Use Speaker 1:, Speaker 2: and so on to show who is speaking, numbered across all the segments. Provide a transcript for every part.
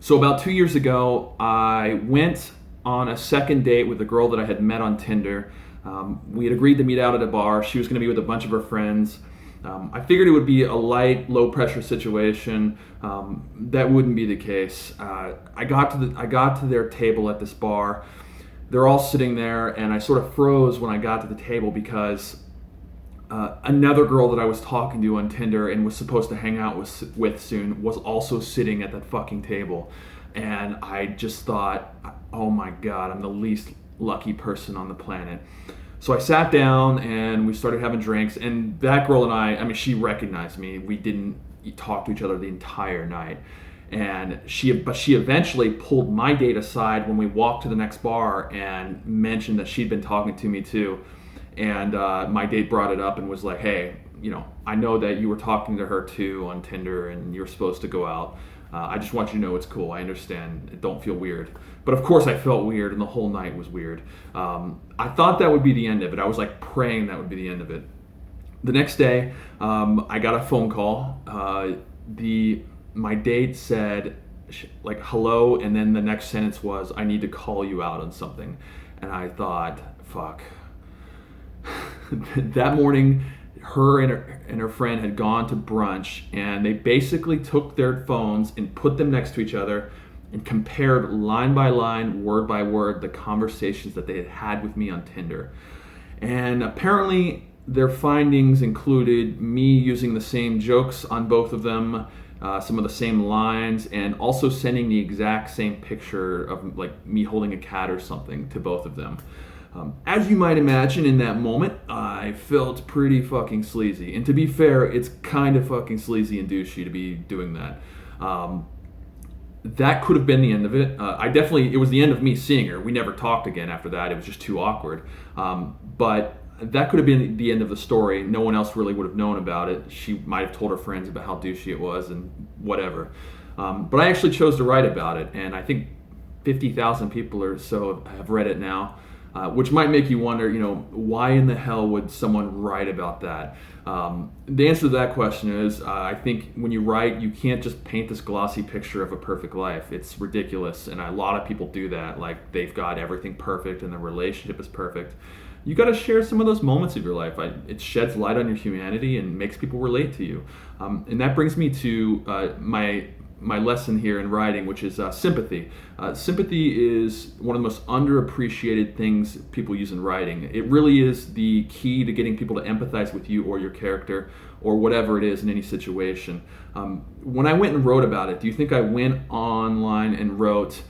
Speaker 1: So about 2 years ago, I went on a second date with a girl that I had met on Tinder. We had agreed to meet out at a bar. She was going to be with a bunch of her friends. I figured it would be a light, low-pressure situation. That wouldn't be the case. I got to their table at this bar. They're all sitting there, and I sort of froze when I got to the table because another girl that I was talking to on Tinder and was supposed to hang out with soon was also sitting at that fucking table. And I just thought, oh my God, I'm the least lucky person on the planet. So I sat down and we started having drinks, and that girl and I mean, she recognized me. We didn't talk to each other the entire night. And she eventually pulled my date aside when we walked to the next bar and mentioned that she'd been talking to me too. And my date brought it up and was like, hey, I know that you were talking to her too on Tinder and you're supposed to go out. I just want you to know it's cool. I understand. Don't feel weird. But of course I felt weird, and the whole night was weird. I thought that would be the end of it. I was like praying that would be the end of it. The next day, I got a phone call. My date said, like, hello, and then the next sentence was, I need to call you out on something. And I thought, fuck. That morning, her and her friend had gone to brunch, and they basically took their phones and put them next to each other and compared line by line, word by word, the conversations that they had had with me on Tinder. And apparently their findings included me using the same jokes on both of them, some of the same lines, and also sending the exact same picture of like me holding a cat or something to both of them. As you might imagine, in that moment, I felt pretty fucking sleazy. And to be fair, it's kind of fucking sleazy and douchey to be doing that. That could have been the end of it. It was the end of me seeing her. We never talked again after that. It was just too awkward. But that could have been the end of the story. No one else really would have known about it. She might have told her friends about how douchey it was and whatever. But I actually chose to write about it, and I think 50,000 people or so have read it now. Which might make you wonder, why in the hell would someone write about that? The answer to that question is, I think when you write, you can't just paint this glossy picture of a perfect life. It's ridiculous, and a lot of people do that. Like, they've got everything perfect, and their relationship is perfect. You got to share some of those moments of your life. It sheds light on your humanity and makes people relate to you. And that brings me to my lesson here in writing, which is sympathy. Sympathy is one of the most underappreciated things people use in writing. It really is the key to getting people to empathize with you or your character or whatever it is in any situation. When I went and wrote about it, do you think I went online and wrote,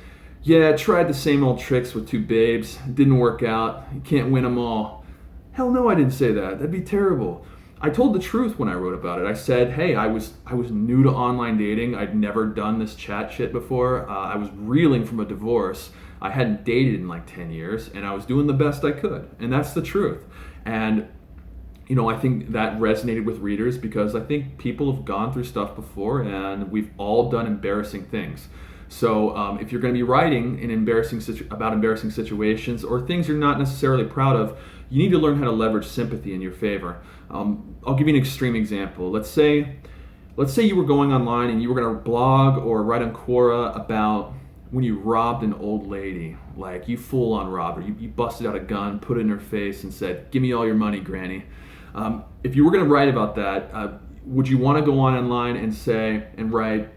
Speaker 1: yeah, tried the same old tricks with two babes, didn't work out, you can't win them all? Hell no, I didn't say that. That'd be terrible. I told the truth when I wrote about it. I said, hey, I was new to online dating. I'd never done this chat shit before. I was reeling from a divorce. I hadn't dated in like 10 years, and I was doing the best I could. And that's the truth. And, I think that resonated with readers because I think people have gone through stuff before, and we've all done embarrassing things. So if you're going to be writing about embarrassing situations or things you're not necessarily proud of, you need to learn how to leverage sympathy in your favor. I'll give you an extreme example. Let's say you were going online and you were going to blog or write on Quora about when you robbed an old lady. Like, you full on robbed her. You busted out a gun, put it in her face, and said, "Give me all your money, Granny." If you were going to write about that, would you want to go online and write,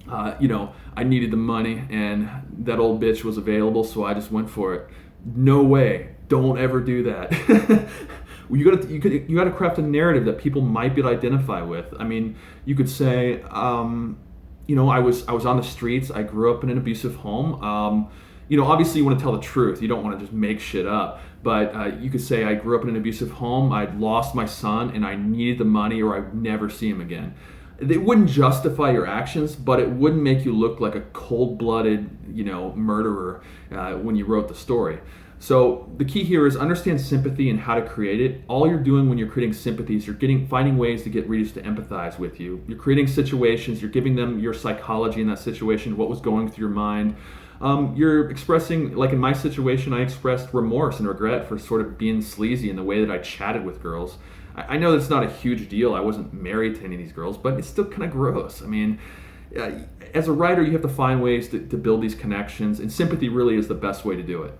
Speaker 1: I needed the money and that old bitch was available, so I just went for it? No way. Don't ever do that. You got to craft a narrative that people might be able to identify with. I mean, you could say, I was on the streets. I grew up in an abusive home. Obviously you want to tell the truth. You don't want to just make shit up. But you could say, I grew up in an abusive home. I'd lost my son and I needed the money or I'd never see him again. It wouldn't justify your actions, but it wouldn't make you look like a cold-blooded, murderer when you wrote the story. So the key here is understand sympathy and how to create it. All you're doing when you're creating sympathy is you're finding ways to get readers to empathize with you. You're creating situations, you're giving them your psychology in that situation, what was going through your mind. You're expressing, like in my situation, I expressed remorse and regret for sort of being sleazy in the way that I chatted with girls. I know that's not a huge deal. I wasn't married to any of these girls, but it's still kind of gross. I mean, as a writer, you have to find ways to build these connections, and sympathy really is the best way to do it.